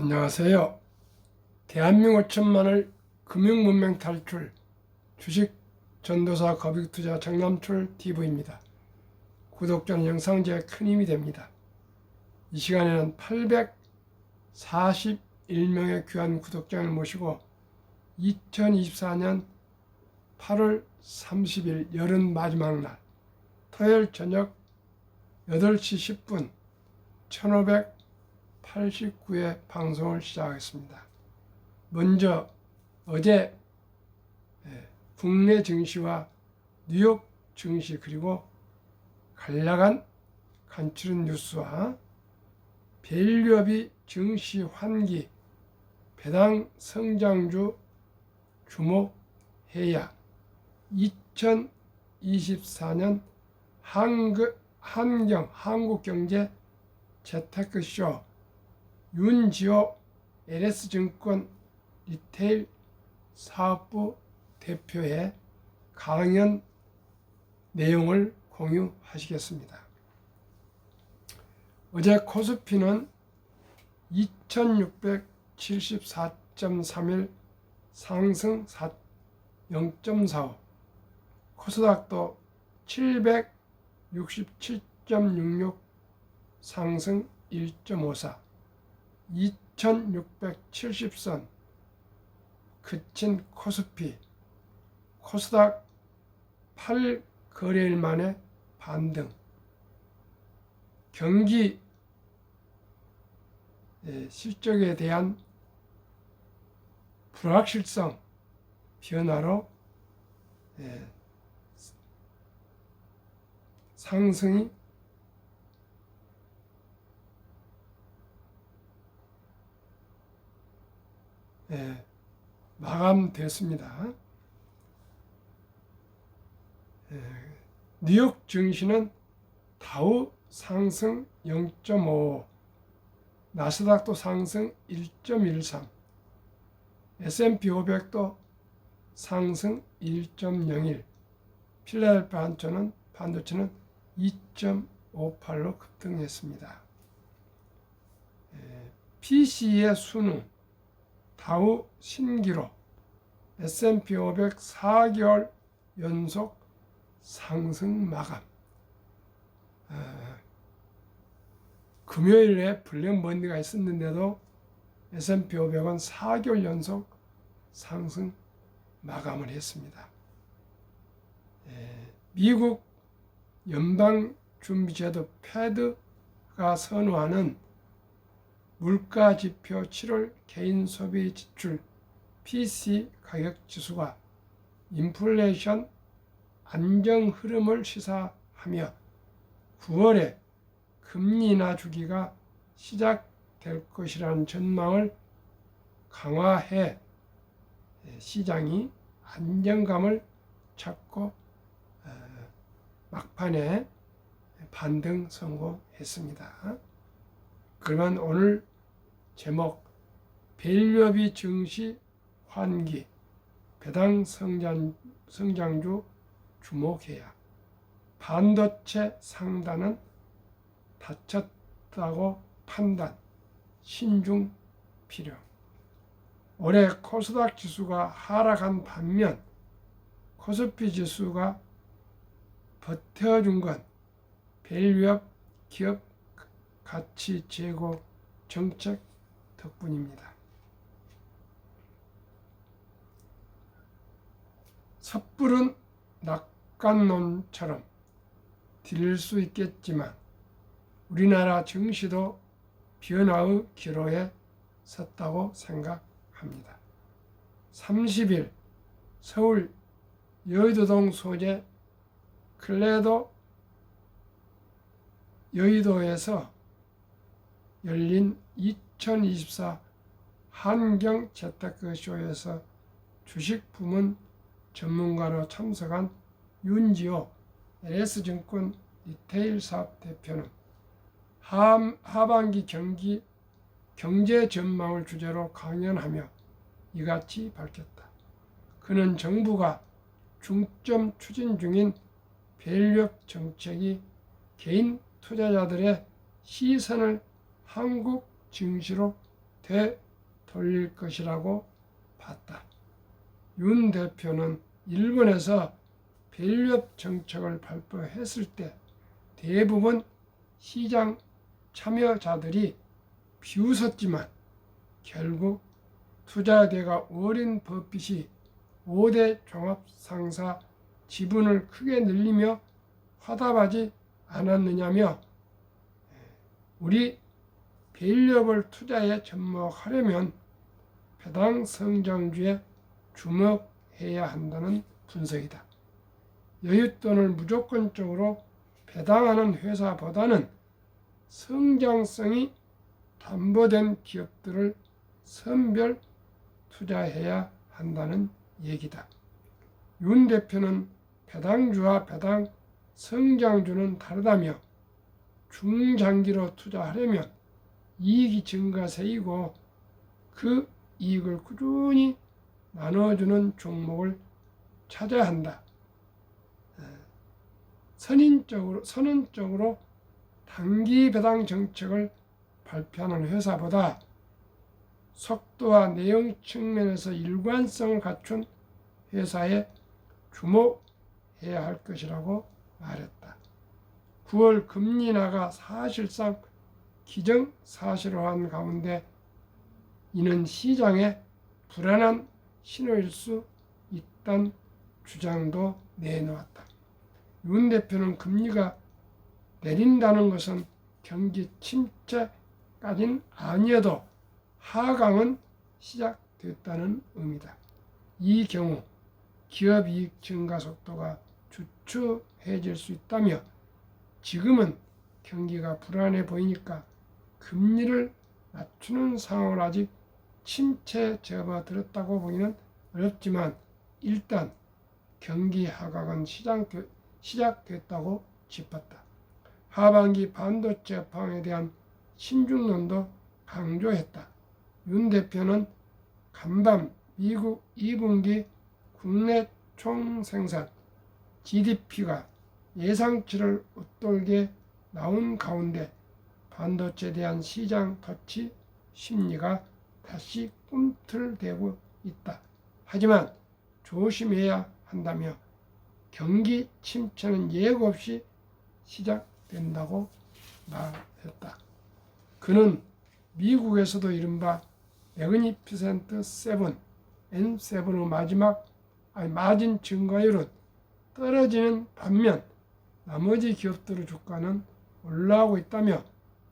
안녕하세요. 대한민국 천만을 금융문맹 탈출 주식 전도사 거빅투자 정남출 TV입니다. 구독자는 영상제에 큰 힘이 됩니다. 이 시간에는 841명의 귀한 구독자를 모시고 2024년 8월 30일 여름 마지막 날 토요일 저녁 8시 10분 1589회 방송을 시작하겠습니다. 먼저 어제 국내 증시와 뉴욕 증시 그리고 간략한 간추린 뉴스와 밸류업이 증시 환기 배당 성장주 주목해야 2024년 한국경제 재테크쇼 윤지호 LS증권 리테일 사업부 대표의 강연 내용을 공유하시겠습니다. 어제 코스피는 2674.31 상승 0.45, 코스닥도 767.66 상승 1.54, 2670선 그친 코스피, 코스닥 8거래일 만에 반등. 경기 실적에 대한 불확실성 변화로 상승이 마감됐습니다. 뉴욕 증시는 다우 상승 0.5, 나스닥도 상승 1.13, S&P 500도 상승 1.01, 필라델피아 반도체는 2.58로 급등했습니다. PC의 순응, 다우 신기록, S&P 500 4개월 연속 상승 마감. 금요일에 블랙먼데이가 있었는데도 S&P 500은 4개월 연속 상승 마감을 했습니다. 미국 연방준비제도 패드가 선호하는 물가지표 7월 개인소비 지출 PC 가격지수가 인플레이션 안정 흐름을 시사하며 9월에 금리 인하 주기가 시작될 것이라는 전망을 강화해 시장이 안정감을 찾고 막판에 반등 성공했습니다. 그러면 오늘 제목 밸류업이 증시 환기 배당 성장주 주목해야 반도체 상단은 닫혔다고 판단 신중 필요. 올해 코스닥 지수가 하락한 반면 코스피 지수가 버텨준 건 밸류업 기업 가치 제고 정책 덕분입니다. 섣부른 낙관론처럼 들릴 수 있겠지만 우리나라 증시도 변화의 기로에 섰다고 생각합니다. 30일 서울 여의도동 소재 클레도 여의도에서 열린 2024 한경재테크쇼에서 주식부문 전문가로 참석한 윤지호 LS증권 리테일 사업 대표는 하반기 경제 전망을 주제로 강연하며 이같이 밝혔다. 그는 정부가 중점 추진 중인 밸류업 정책이 개인 투자자들의 시선을 한국 증시로 되돌릴 것이라고 봤다. 윤 대표는 일본에서 밸류업 정책을 발표했을 때 대부분 시장 참여자들이 비웃었지만 결국 투자대가 워렌 버핏이 5대 종합상사 지분을 크게 늘리며 화답하지 않았느냐며 우리 밸류업을 투자에 접목하려면 배당 성장주에 주목해야 한다는 분석이다. 여윳돈을 무조건적으로 배당하는 회사보다는 성장성이 담보된 기업들을 선별 투자해야 한다는 얘기다. 윤 대표는 배당주와 배당 성장주는 다르다며 중장기로 투자하려면 이익이 증가세이고 그 이익을 꾸준히 나눠주는 종목을 찾아야 한다. 선언적으로 단기 배당 정책을 발표하는 회사보다 속도와 내용 측면에서 일관성을 갖춘 회사에 주목해야 할 것이라고 말했다. 9월 금리 인하가 사실상 기정사실화한 가운데 이는 시장에 불안한 신호일 수 있다는 주장도 내놓았다. 윤 대표는 금리가 내린다는 것은 경기 침체까지는 아니어도 하강은 시작됐다는 의미다. 이 경우 기업 이익 증가 속도가 주춤해질 수 있다며 지금은 경기가 불안해 보이니까 금리를 낮추는 상황을 아직 침체에 접어들었다고 보기는 어렵지만 일단 경기 하강은 시작됐다고 짚었다. 하반기 반도체 방에 대한 신중론도 강조했다. 윤 대표는 간밤 미국 2분기 국내 총생산 GDP가 예상치를 웃돌게 나온 가운데 반도체에 대한 시장 터치 심리가 다시 꿈틀대고 있다. 하지만 조심해야 한다며 경기 침체는 예고 없이 시작된다고 말했다. 그는 미국에서도 이른바 매그니피센트 7, N7의 마진 증가율은 떨어지는 반면 나머지 기업들의 주가는 올라오고 있다며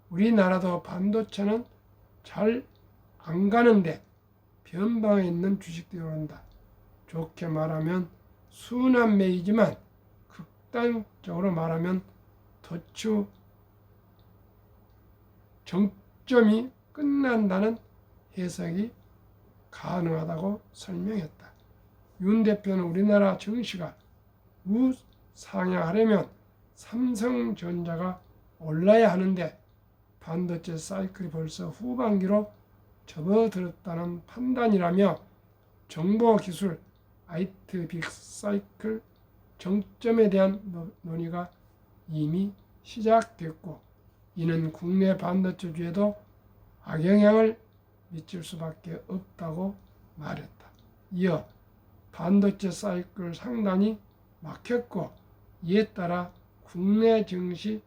우리나라도 반도체는 잘 안 가는데 변방에 있는 주식들이 오른다. 좋게 말하면 순환 매이지만 극단적으로 말하면 도추 정점이 끝난다는 해석이 가능하다고 설명했다. 윤 대표는 우리나라 증시가 우상향하려면 삼성전자가 올라야 하는데 반도체 사이클이 벌써 후반기로 접어들었다는 판단이라며 정보기술 IT 빅사이클 정점에 대한 논의가 이미 시작됐고 이는 국내 반도체주에도 악영향을 미칠 수밖에 없다고 말했다. 이어 반도체 사이클 상단이 막혔고 이에 따라 국내 증시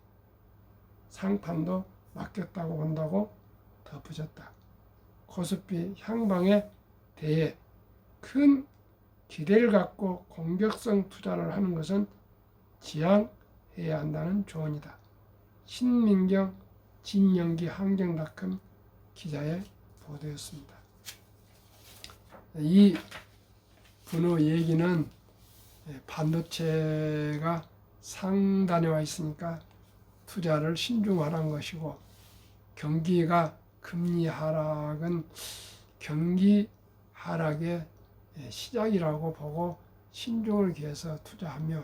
상판도 막혔다고 본다고 덧붙였다. 코스피 향방에 대해 큰 기대를 갖고 공격성 투자를 하는 것은 지양해야 한다는 조언이다. 신민경 진영기 항쟁닷컴 기자의 보도였습니다. 이 분의 얘기는 반도체가 상단에 와 있으니까 투자를 신중하라는 것이고 경기가 금리 하락은 경기 하락의 시작이라고 보고 신중을 기해서 투자하며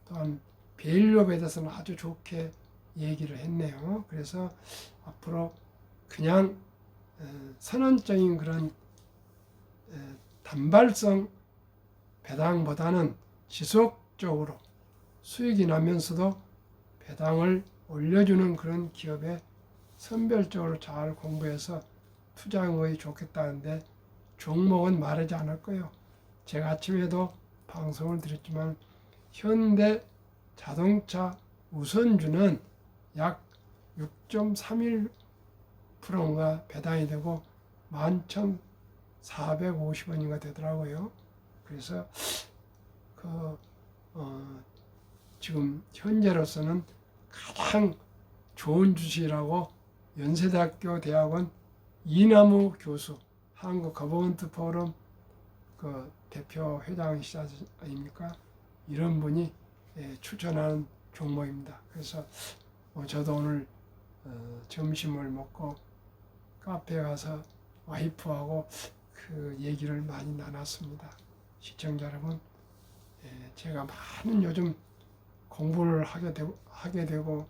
또한 밸류업에 대해서는 아주 좋게 얘기를 했네요. 그래서 앞으로 그냥 선언적인 그런 단발성 배당보다는 지속적으로 수익이 나면서도 배당을 올려주는 그런 기업에 선별적으로 잘 공부해서 투자한 것이 좋겠다는데 종목은 말하지 않을 거예요. 제가 아침에도 방송을 드렸지만 현대 자동차 우선주는 약 6.31%가 배당이 되고 11,450원인가 되더라고요. 그래서 지금 현재로서는 가장 좋은 주식이라고 연세대학교 대학원 이남우 교수, 한국거버먼트 포럼 그 대표 회장이시지 아닙니까? 이런 분이 추천하는 종목입니다. 그래서 저도 오늘 점심을 먹고 카페에 가서 와이프하고 그 얘기를 많이 나눴습니다. 시청자 여러분, 제가 많은 요즘 공부를 하게 되고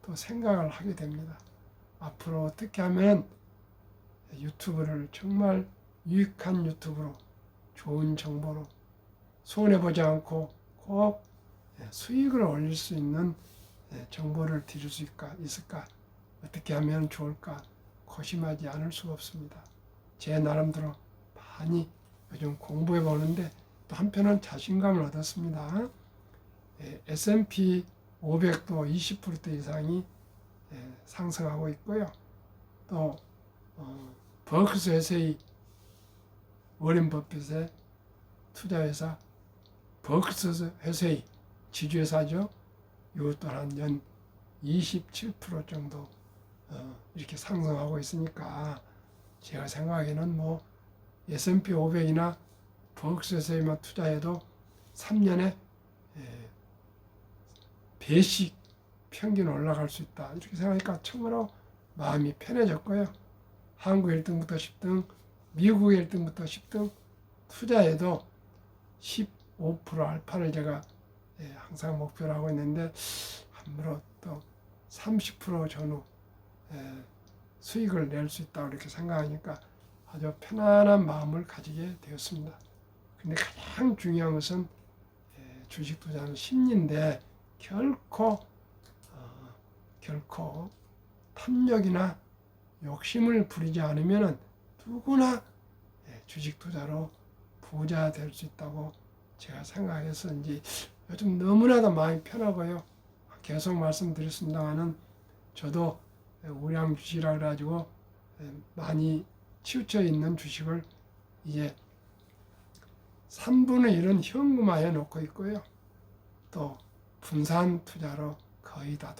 또 생각을 하게 됩니다. 앞으로 어떻게 하면 유튜브를 정말 유익한 유튜브로 좋은 정보로 손해보지 않고 꼭 수익을 올릴 수 있는 정보를 드릴 수 있을까? 어떻게 하면 좋을까? 고심하지 않을 수가 없습니다. 제 나름대로 많이 요즘 공부해 보는데 또 한편은 자신감을 얻었습니다. S&P 500도 20% 이상이 상승하고 있고요. 또 버크셔 워렌 버핏의 투자회사 버크셔 회사의 지주회사죠. 이것 또한 연 27% 정도 이렇게 상승하고 있으니까 제가 생각하기에는 S&P 500이나 버크셔에만 투자해도 3년에 배씩 평균 올라갈 수 있다. 이렇게 생각하니까 참으로 마음이 편해졌고요. 한국 1등부터 10등, 미국 1등부터 10등 투자해도 15% 알파를 제가 항상 목표로 하고 있는데 함부로 또 30% 전후 수익을 낼 수 있다고 이렇게 생각하니까 아주 편안한 마음을 가지게 되었습니다. 근데 가장 중요한 것은 주식 투자는 심리인데 결코 탐욕이나 욕심을 부리지 않으면 누구나 주식 투자로 부자 될 수 있다고 제가 생각해서인지 요즘 너무나도 마음이 편하고요. 계속 말씀드렸습니다마는 저도 우량 주식이라 그래가지고 많이 치우쳐 있는 주식을 이제 3분의 1은 현금화해 놓고 있고요. 또 분산 투자로 거의 다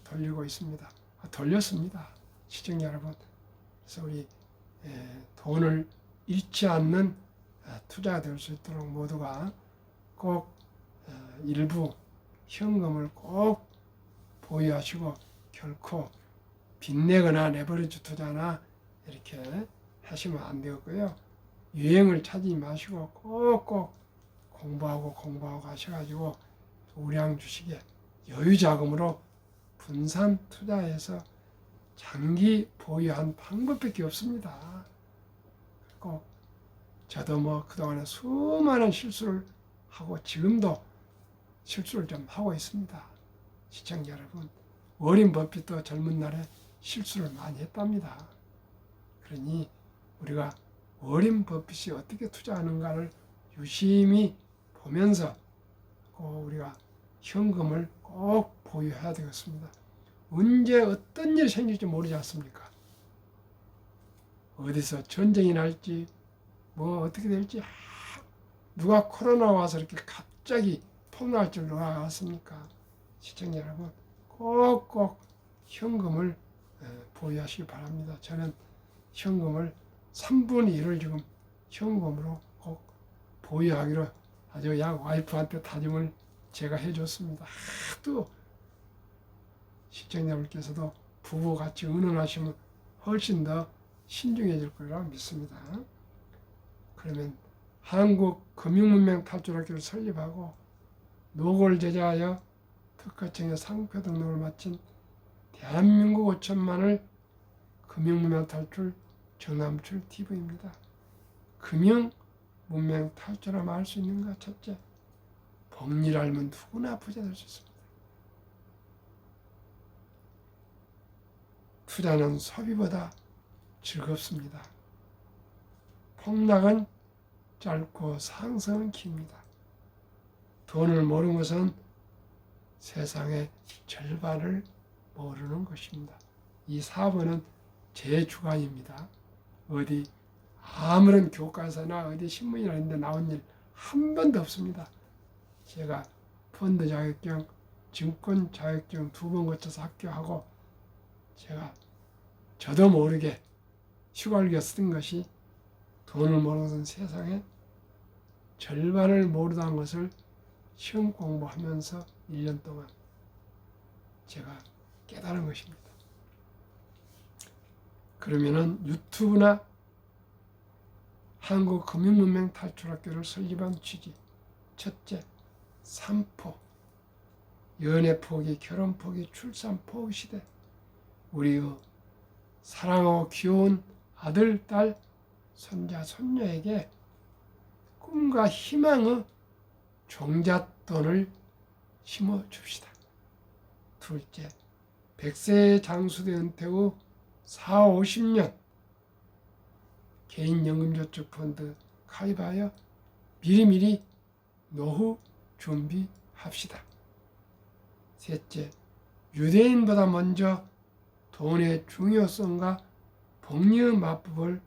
돌리고 있습니다. 돌렸습니다. 시청자 여러분. 그래서 우리 돈을 잃지 않는 투자가 될 수 있도록 모두가 꼭 일부 현금을 꼭 보유하시고 결코 빚내거나 레버리지 투자나 이렇게 하시면 안 되고요. 유행을 찾지 마시고 꼭꼭 공부하고 하셔가지고 우량 주식에 여유 자금으로 분산 투자해서 장기 보유한 방법밖에 없습니다. 꼭 저도 그동안에 수많은 실수를 하고 지금도 실수를 좀 하고 있습니다. 시청자 여러분, 워렌 버핏도 젊은 날에 실수를 많이 했답니다. 그러니 우리가 워렌 버핏이 어떻게 투자하는가를 유심히 보면서 꼭 우리가 현금을 꼭 보유해야 되겠습니다. 언제 어떤 일이 생길지 모르지 않습니까? 어디서 전쟁이 날지 어떻게 될지 누가 코로나 와서 이렇게 갑자기 폭락할 줄 누가 알았습니까? 시청자 여러분 꼭꼭 현금을 보유하시기 바랍니다. 저는 현금을 3분의 1을 지금 현금으로 꼭 보유하기로 아주 와이프한테 다짐을 제가 해줬습니다. 또 시청자분께서도 부부같이 의논하시면 훨씬 더 신중해질 거라고 믿습니다. 그러면 한국금융문명 탈출학교를 설립하고 노고를 제자하여 특허청의 상표 등록을 마친 대한민국 5천만을 금융문명 탈출 정남출 TV입니다. 금융문명 탈출하면 할 수 있는가? 첫째, 법리를 알면 누구나 부자 될 수 있습니다. 투자는 소비보다 즐겁습니다. 폭락은 짧고 상승은 깁니다. 돈을 모르는 것은 세상의 절반을 모르는 것입니다. 이 4번은 제 주관입니다. 어디 아무런 교과서나 어디 신문이나 이런 데 나온 일 한 번도 없습니다. 제가 펀드 자격증, 증권 자격증 2번 거쳐서 학교하고 제가 저도 모르게 휘갈겨 쓴 것이 돈을 모르는 것은 세상의 절반을 모르다는 것을 시험 공부하면서 1년 동안 제가 깨달은 것입니다. 그러면은 유튜브나 한국금융문맹 탈출학교를 설립한 취지. 첫째, 3포. 연애 포기, 결혼 포기, 출산 포기 시대. 우리의 사랑하고 귀여운 아들, 딸, 손자, 손녀에게 꿈과 희망의 종잣돈을 심어줍시다. 둘째, 100세 장수대 은퇴 후 4, 50년 개인연금저축펀드 가입하여 미리미리 노후 준비합시다. 셋째, 유대인보다 먼저 돈의 중요성과 복리의 맞법을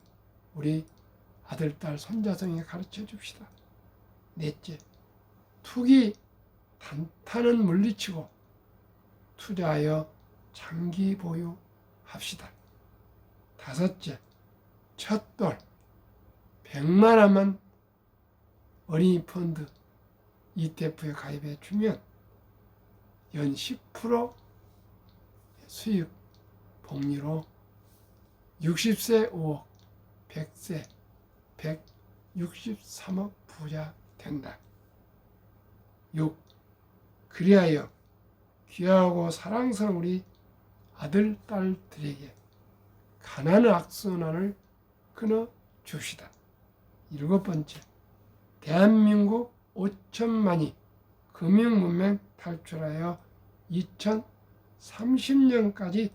우리 아들, 딸, 손자성에 가르쳐 줍시다. 넷째, 투기 단타는 물리치고 투자하여 장기 보유합시다. 다섯째, 첫돌 100만 원만 어린이 펀드 ETF에 가입해 주면 연 10% 수익 복리로 60세 5억, 100세 163억 부자 된다. 6. 그리하여 귀하고 사랑스러운 우리 아들, 딸들에게 가난의 악순환을 끊어 줍시다. 7번째, 대한민국 5천만이 금융문맹 탈출하여 2030년까지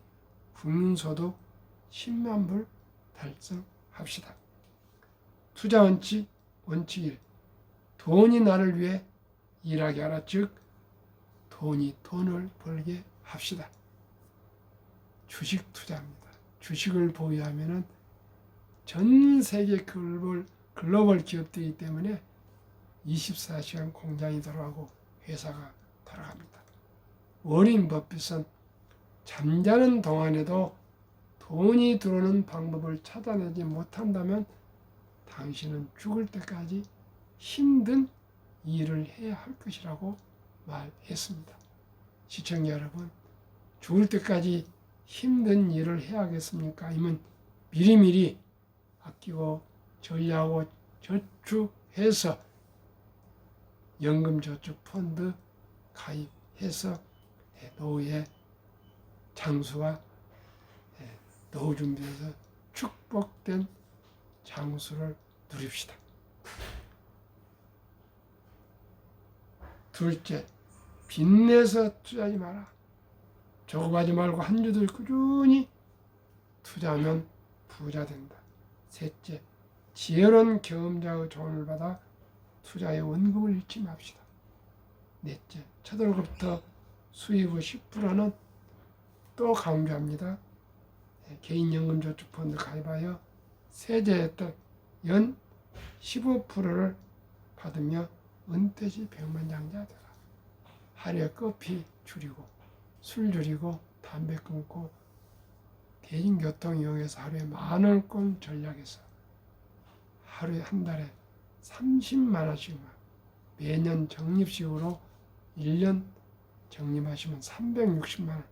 국민소득 10만 불 달성합시다. 투자 원칙 1. 돈이 나를 위해 일하게 하라. 즉 돈이 돈을 벌게 합시다. 주식 투자입니다. 주식을 보유하면은 전 세계 글로벌 기업들이기 때문에 24시간 공장이 돌아가고 회사가 돌아갑니다. 워렌 버핏은 잠자는 동안에도 돈이 들어오는 방법을 찾아내지 못한다면 당신은 죽을 때까지 힘든 일을 해야 할 것이라고 말했습니다. 시청자 여러분, 죽을 때까지 힘든 일을 해야겠습니까? 아니면 미리미리 아끼고 전리하고 저축해서 연금저축펀드 가입해서 노후의 장수와 노후 준비해서 축복된 장수를 누립시다. 둘째, 빚내서 투자하지 마라. 조급하지 말고 한 주도 꾸준히 투자하면 부자 된다. 셋째, 지혜로운 경험자의 조언을 받아 투자의 원금을 잃지 맙시다. 넷째, 첫 월급부터 수입의 10%는 또 강조합니다. 개인연금저축펀드 가입하여 세제 혜택 연 15%를 받으며 은퇴 시 백만장자 되라. 하루에 커피 줄이고 술 줄이고 담배 끊고 대중교통 이용해서 하루에 10,000원권 전략해서 하루에 한 달에 30만 원씩만 매년 적립식으로 1년 적립하시면 360만 원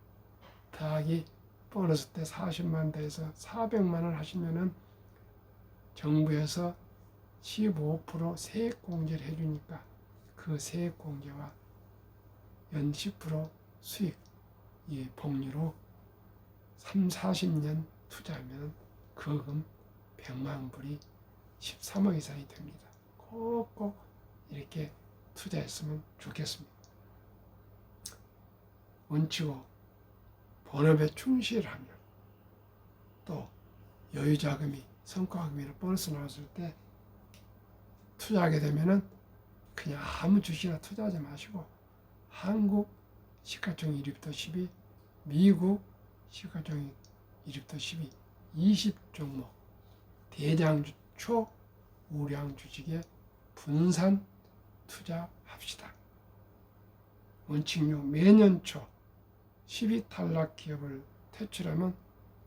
더하기 보너스 때 40만 원 더해서 400만 원 하시면은 정부에서 15% 세액공제를 해주니까 그 세액공제와 연 10% 수익 이 복리로 3, 40년 투자하면 거금 100만 불이 13억 이상이 됩니다. 꼭꼭 이렇게 투자했으면 좋겠습니다. 원칙 5. 본업에 충실하며 또 여유 자금이 성과금이나 보너스 나왔을 때 투자하게 되면은 그냥 아무 주식이나 투자하지 마시고 한국 시가총 1위부터 10위, 미국 시가총 1위부터 10위, 20종목 대장주 초우량 주식에 분산 투자합시다. 원칙6 매년 초 10위 탈락 기업을 퇴출하면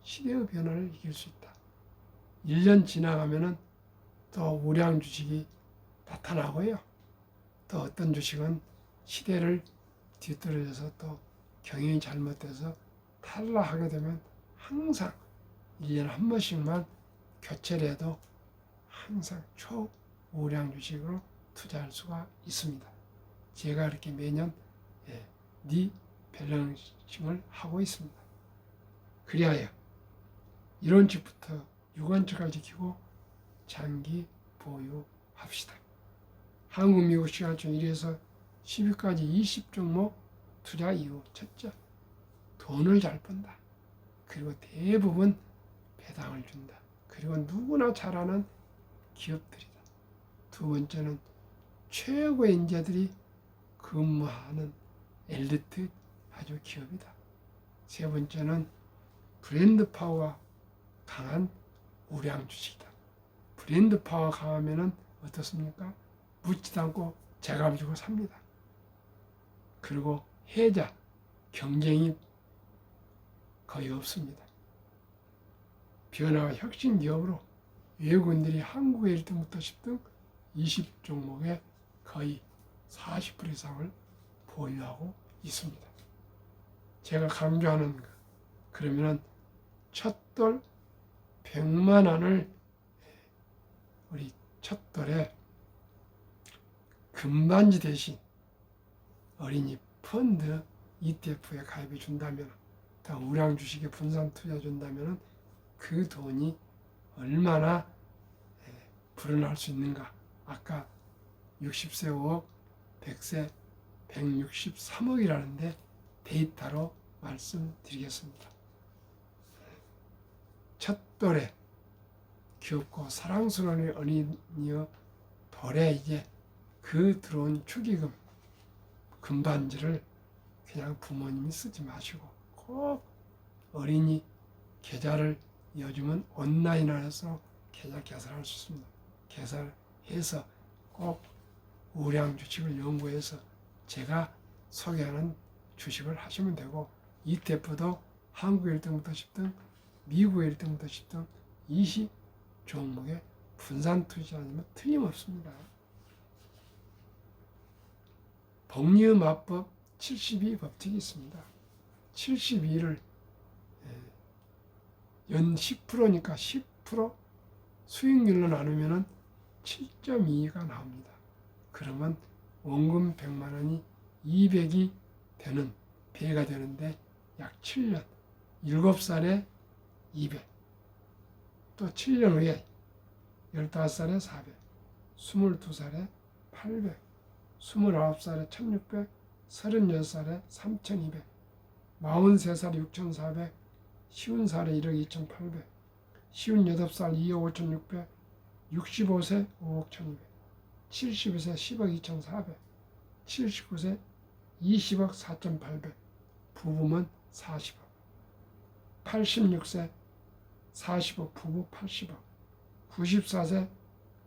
시대의 변화를 이길 수 있다. 1년 지나가면은 또 우량 주식이 나타나고요. 또 어떤 주식은 시대를 뒤떨어져서 또 경영이 잘못돼서 탈락하게 되면 항상 1년에 한 번씩만 교체를 해도 항상 초우량 주식으로 투자할 수가 있습니다. 제가 이렇게 매년 리밸런싱을 하고 있습니다. 그리하여 1원칙부터 6원칙을 지키고 장기 보유합시다. 한국, 미국 시가총 1위에서 10위까지 20종목 투자 이후 첫째, 돈을 잘 번다. 그리고 대부분 배당을 준다. 그리고 누구나 잘 아는 기업들이다. 두 번째는 최고의 인재들이 근무하는 엘리트 아주 기업이다. 세 번째는 브랜드 파워가 강한 우량 주식이다. 브랜드 파워가 강하면은 어떻습니까? 묻지도 않고 제값 주고 삽니다. 그리고 해자, 경쟁이 거의 없습니다. 변화와 혁신 기업으로 외국인들이 한국의 1등부터 10등 20종목의 거의 40% 이상을 보유하고 있습니다. 제가 강조하는 것, 그러면은 첫돌 100만 원을 우리 첫돌에 금반지 대신 어린이 펀드 ETF에 가입해 준다면, 더 우량 주식에 분산 투자 준다면 그 돈이 얼마나 불어날 수 있는가. 아까 60세 5억, 100세 163억이라는데 데이터로 말씀드리겠습니다. 첫돌에 귀엽고 사랑스러운 어린이여 돌에 이제 그 들어온 축의금 금반지를 그냥 부모님이 쓰지 마시고 꼭 어린이 계좌를 요즘은 온라인으로 계좌 개설할 수 있습니다. 개설해서 꼭 우량 주식을 연구해서 제가 소개하는 주식을 하시면 되고, ETF도 한국 1등부터 10등, 미국 1등부터 10등 20 종목에 분산 투자하면 틀림없습니다. 복리의 마법 72 법칙이 있습니다. 72를 연 10%니까 10% 수익률로 나누면 7.2가 나옵니다. 그러면 원금 100만 원이 200이 되는 배가 되는데 약 7년, 7살에 200, 또 7년 후에 15살에 400, 22살에 800, 29살에 1600, 36살에 3200, 43살에 6400, 50살에 1억 2800, 58살 2억 5600, 65세 5억 1200, 70세 10억 2400, 79세 20억 4800, 부부면 40억, 86세 40억, 부부 80억, 94세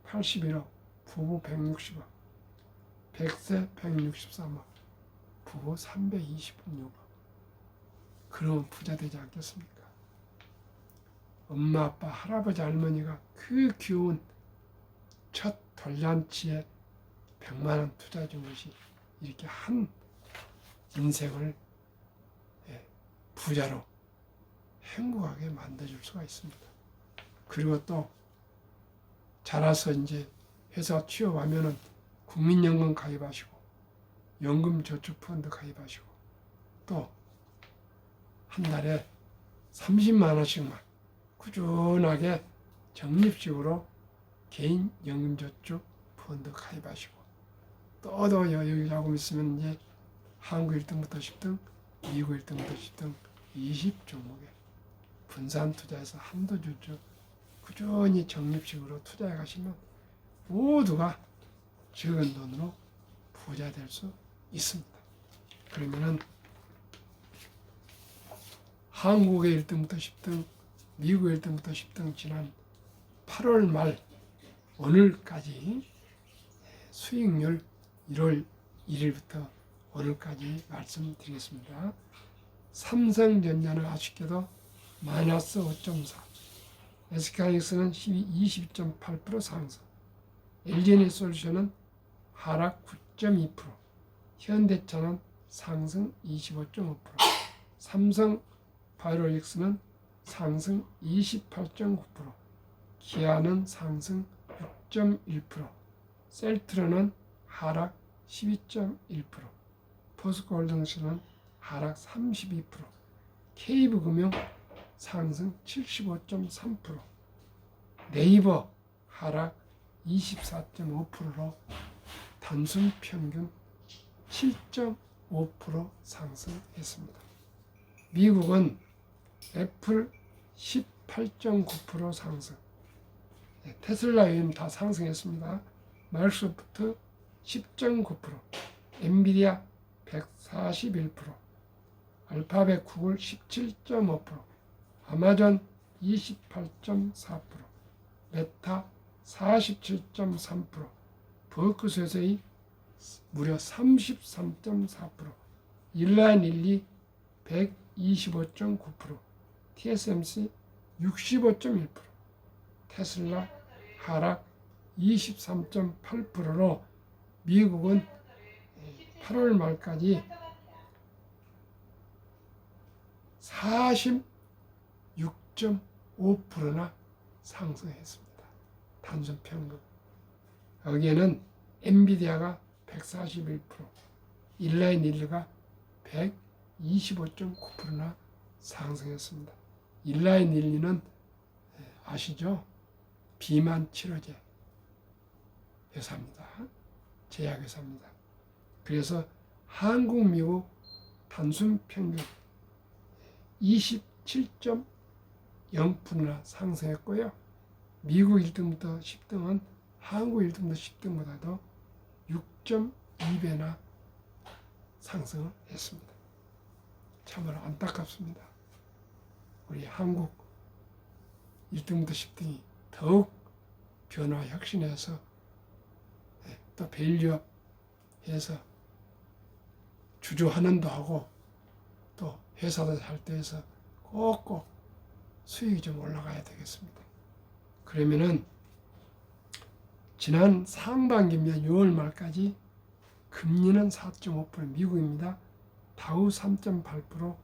81억, 부부 160억, 100세 163억, 부부 326억. 그러면 부자 되지 않겠습니까? 엄마, 아빠, 할아버지, 할머니가 그 귀여운 첫 돌잔치에 100만 원 투자해 준 것이 이렇게 한 인생을 부자로 행복하게 만들어줄 수가 있습니다. 그리고 또 자라서 이제 회사 취업하면은 국민연금 가입하시고 연금저축펀드 가입하시고 또 한 달에 30만 원씩만 꾸준하게 적립식으로 개인 연금저축 펀드 가입하시고 또 여유 자금 있으면 이제 한국 1등부터 10등, 미국 1등부터 10등 20종목에 분산 투자해서 한도 주주 꾸준히 적립식으로 투자해 가시면 모두가 적은 돈으로 부자 될 수 있습니다. 그러면은 한국의 1등부터 10등, 미국의 1등부터 10등 지난 8월 말 오늘까지 수익률 1월 1일부터 오늘까지 말씀드리겠습니다. 삼성전자는 아쉽게도 마이너스 5.4, SK하이닉스는 22.8% 상승, LG에너지솔루션은 하락 9.2%, 현대차는 상승 25.5%, 삼성바이오로직스는 상승 28.9%, 기아는 상승 6.1%, 셀트론은 하락 12.1%, 포스코홀딩스는 하락 32%, KB금융 상승 75.3%, 네이버 하락 24.5%로 단순 평균 7.5% 상승했습니다. 미국은 애플 18.9% 상승, 테슬라 요인 다 상승했습니다. 마이크로소프트 10.9%, 엔비디아 141%, 알파벳 구글 17.5%, 아마존 28.4%, 메타 47.3%, 버크셔의 무려 33.4%, 일라인일리 125.9%, TSMC 65.1%, 테슬라 하락 23.8%로 미국은 8월 말까지 46.5%나 상승했습니다. 단순 평균. 여기에는 엔비디아가 141%, 일라인일리가 125.9%나 상승했습니다. 일라인일리는 아시죠? 비만 치료제 회사입니다. 제약회사입니다. 그래서 한국, 미국 단순 평균 27.0%나 상승했고요. 미국 1등부터 10등은 한국 1등부터 10등보다도 6.2배나 상승을 했습니다. 참으로 안타깝습니다. 우리 한국 1등부터 10등이 더욱 변화 혁신해서 또 밸류업 해서 주주환원도 하고 또 회사도 잘 돼서 꼭꼭 수익이 좀 올라가야 되겠습니다. 그러면은 지난 상반기면 6월 말까지 금리는 4.5% 미국입니다. 다우 3.8%,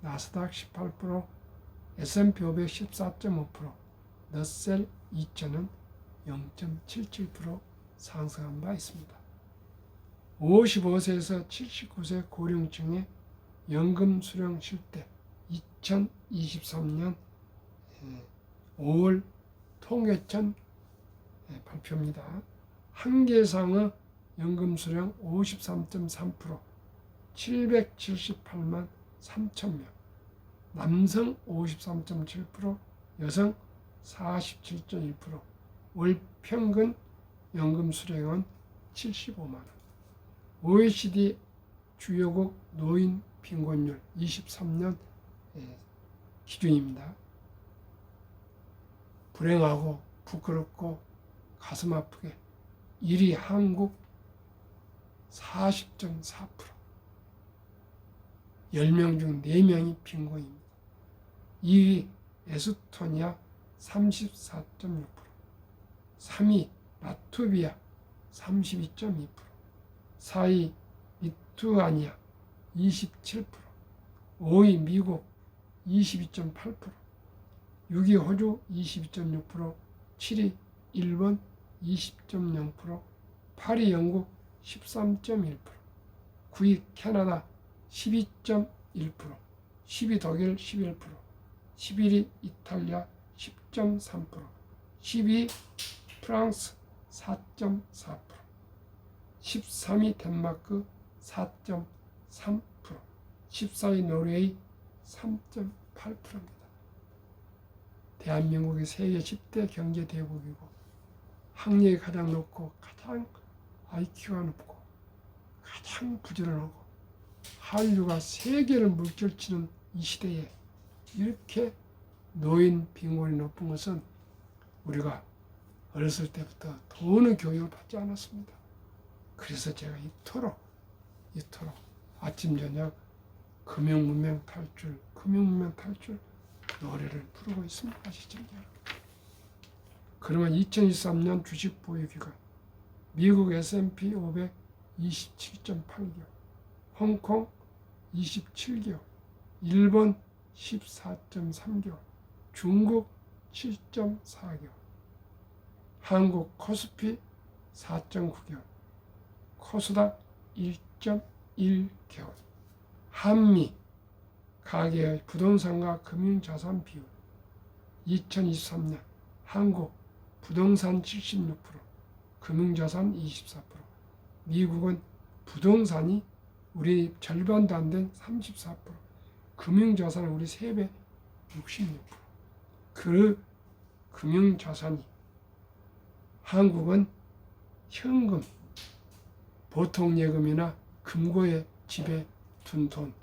나스닥 18%, S&P 500 14.5%, 러셀 2000은 0.77% 상승한 바 있습니다. 55세에서 79세 고령층의 연금 수령 실태 2023년 5월 통계청 발표입니다. 한계상의 연금 수령 53.3%, 778만 3천 명, 남성 53.7%, 여성 47.1%, 월 평균 연금 수령은 75만 원. OECD 주요국 노인 빈곤율 23년 기준입니다. 불행하고 부끄럽고 가슴 아프게 1위 한국 40.4%, 10명 중 4명이 빈곤입니다. 2위 에스토니아 34.6%, 3위 라트비아 32.2%, 4위 리투아니아 27%, 5위 미국 22.8%, 6위 호주 22.6%, 7위 일본 20.0%, 8위 영국 13.1%, 9위 캐나다 12.1%, 10위 독일 11%, 11위 이탈리아 10.3%, 12위 프랑스 4.4%, 13위 덴마크 4.3%, 14위 노르웨이 3.8%입니다. 대한민국이 세계 10대 경제 대국이고 학력이 가장 높고 가장 IQ가 높고 가장 부지런하고 한류가 세계를 물결치는 이 시대에 이렇게 노인 빈곤이 높은 것은 우리가 어렸을 때부터 도는 교육을 받지 않았습니다. 그래서 제가 이토록 아침 저녁 금융문명 탈출 노래를 부르고 있습니다. 시청자 여러분. 그러면 2023년 주식 보유 기간 미국 S&P 500 27.8개월, 홍콩 27개월, 일본 14.3개월, 중국 7.4개월, 한국 코스피 4.9개월, 코스닥 1.1개월, 한미 가계의 부동산과 금융자산 비율 2023년 한국 부동산 76%, 금융자산 24%, 미국은 부동산이 우리 절반도 안 된 34%, 금융자산은 우리 3배 66%. 그 금융자산이 한국은 현금, 보통예금이나 금고에 집에 둔 돈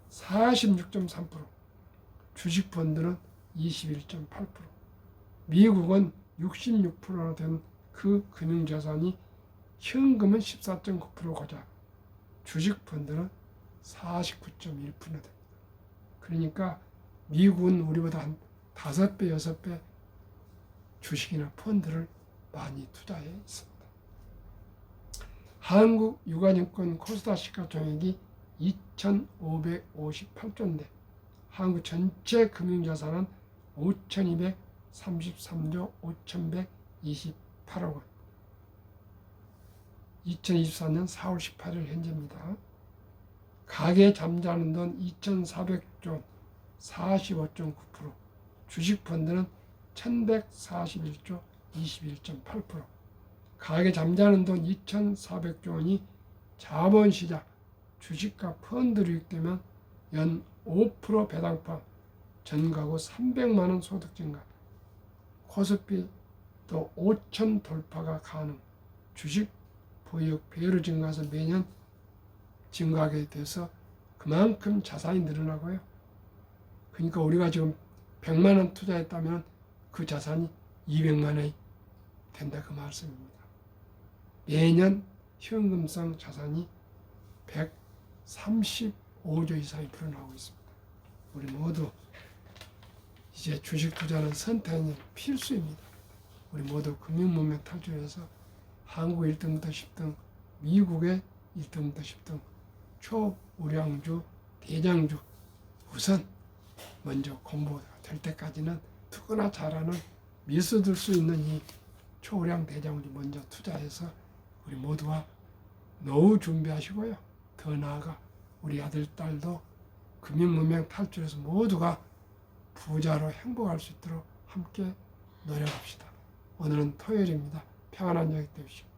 46.3%, 주식펀드는 21.8%, 미국은 66%나 된 그 금융자산이 현금은 14.9% 고작 주식펀드는 49.1% 됩니다. 그러니까 미국은 우리보다 한 5배, 6배 주식이나 펀드를 많이 투자해 있습니다. 한국 유가증권 코스닥 시가총액이 2,558조인데 한국 전체 금융자산은 5,233조 5,128억 원. 2024년 4월 18일 현재입니다. 가계 잠자는 돈 2,400조 45.9%, 주식펀드는 1,141조 21.8%, 가계 잠자는 돈 2,400조 원이 자본시장, 주식과 펀드로 유입되면 연 5% 배당파, 전가구 300만 원 소득 증가, 코스피 또 5천 돌파가 가능, 주식 보유액 배로 증가해서 매년 증가하게 돼서 그만큼 자산이 늘어나고요. 그러니까 우리가 지금 100만 원 투자했다면 그 자산이 200만 원이 된다 그 말씀입니다. 매년 현금성 자산이 135조 이상이 불어나고 있습니다. 우리 모두 이제 주식 투자는 선택이 필수입니다. 우리 모두 금융문명 탈출해서 한국 1등부터 10등, 미국의 1등부터 10등, 초우량주, 대장주 우선 먼저 공부가 될 때까지는 누구나 잘하는 미스들 수 있는 이 초우량 대장주 먼저 투자해서 우리 모두가 노후 준비하시고요. 더 나아가 우리 아들, 딸도 금융문명 탈출해서 모두가 부자로 행복할 수 있도록 함께 노력합시다. 오늘은 토요일입니다. 평안한 저녁 되십시오.